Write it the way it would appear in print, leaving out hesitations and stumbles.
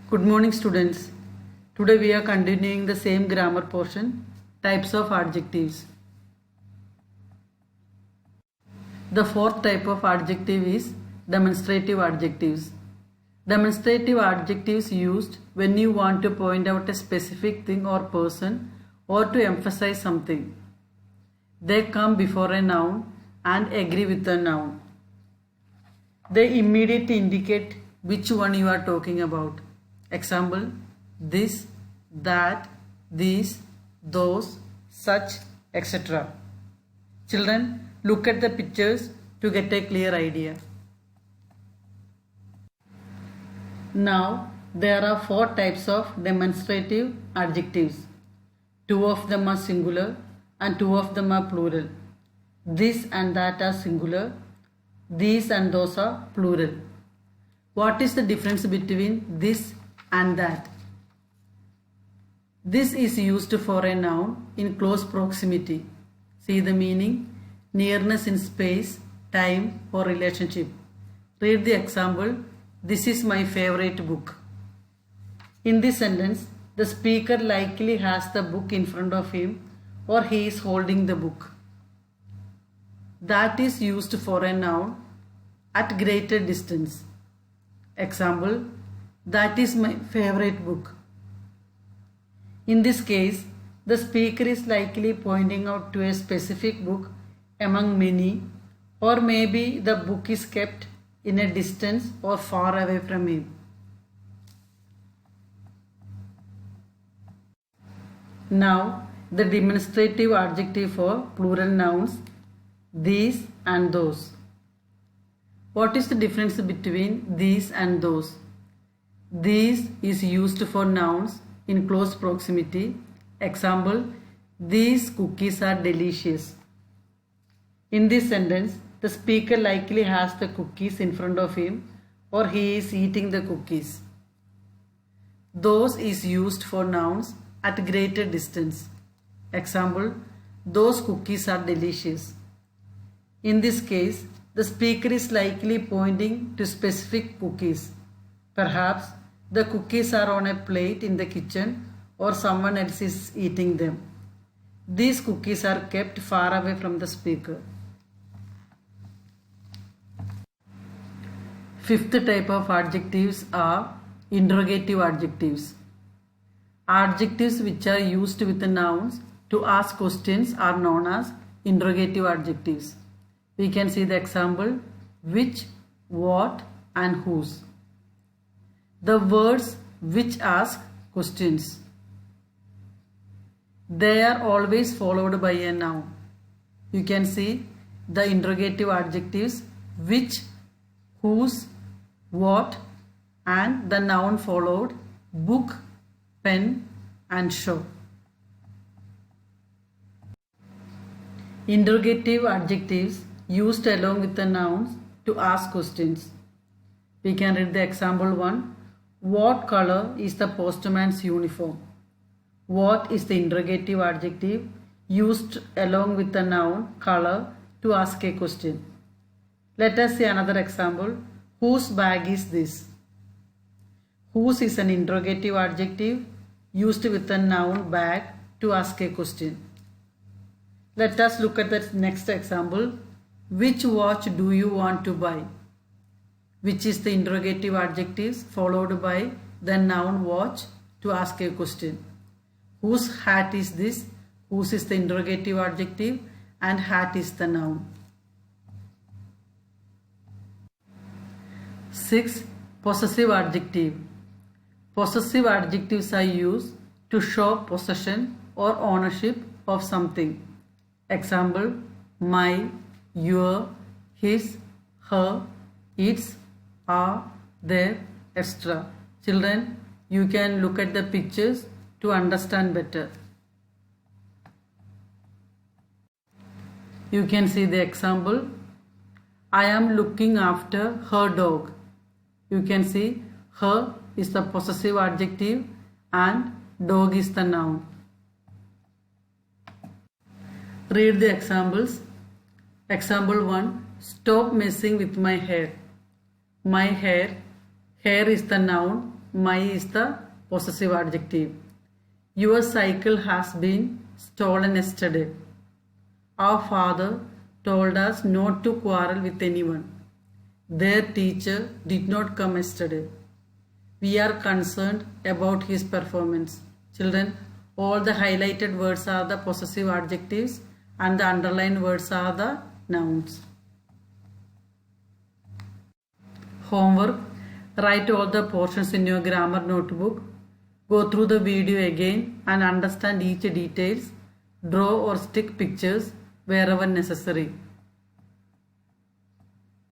Good morning, students. Today we are continuing the same grammar portion, types of adjectives. The fourth type of adjective is demonstrative adjectives. Demonstrative adjectives used when you want to point out a specific thing or person or to emphasize something. They come before a noun and agree with the noun. They immediately indicate which one you are talking about. Example, this, that, these, those, such, etc. Children, look at the pictures to get a clear idea. Now, there are four types of demonstrative adjectives. Two of them are singular and two of them are plural. This and that are singular. These and those are plural. What is the difference between this and that? This is used for a noun in close proximity. See the meaning: nearness in space, time, or relationship. Read the example, this is my favorite book. In this sentence, the speaker likely has the book in front of him or he is holding the book. That is used for a noun at greater distance. Example, that is my favorite book. In this case, the speaker is likely pointing out to a specific book among many, or maybe the book is kept in a distance or far away from him. Now, the demonstrative adjective for plural nouns, these and those. What is the difference between these and those? These is used for nouns in close proximity. Example, these cookies are delicious. In this sentence, the speaker likely has the cookies in front of him or he is eating the cookies. Those is used for nouns at greater distance. Example, those cookies are delicious. In this case, the speaker is likely pointing to specific cookies. Perhaps the cookies are on a plate in the kitchen or someone else is eating them. These cookies are kept far away from the speaker. Fifth type of adjectives are interrogative adjectives. Adjectives which are used with the nouns to ask questions are known as interrogative adjectives. We can see the example, which, what, and whose. The words which ask questions. They are always followed by a noun. You can see the interrogative adjectives which, whose, what, and the noun followed book, pen, and show. Interrogative adjectives used along with the nouns to ask questions. We can read the example 1. What color is the postman's uniform? What is the interrogative adjective used along with the noun color to ask a question. Let us see another example. Whose bag is this? Whose is an interrogative adjective used with the noun bag to ask a question. Let us look at the next example. Which watch do you want to buy? Which is the interrogative adjectives followed by the noun watch to ask a question. Whose hat is this? Whose is the interrogative adjective and hat is the noun. 6. Possessive adjective. Possessive adjectives are used to show possession or ownership of something. Example, my, your, his, her, its, are, their, etc. Children, you can look at the pictures to understand better. You can see the example. I am looking after her dog. You can see her is the possessive adjective and dog is the noun. Read the examples. Example 1. Stop messing with my hair. My hair. Hair is the noun. my is the possessive adjective. Your cycle has been stolen yesterday. Our father told us not to quarrel with anyone. Their teacher did not come yesterday. We are concerned about his performance. Children, all the highlighted words are the possessive adjectives and the underlined words are the nouns. Homework. Write all the portions in your grammar notebook. Go through the video again and understand each details. Draw or stick pictures wherever necessary.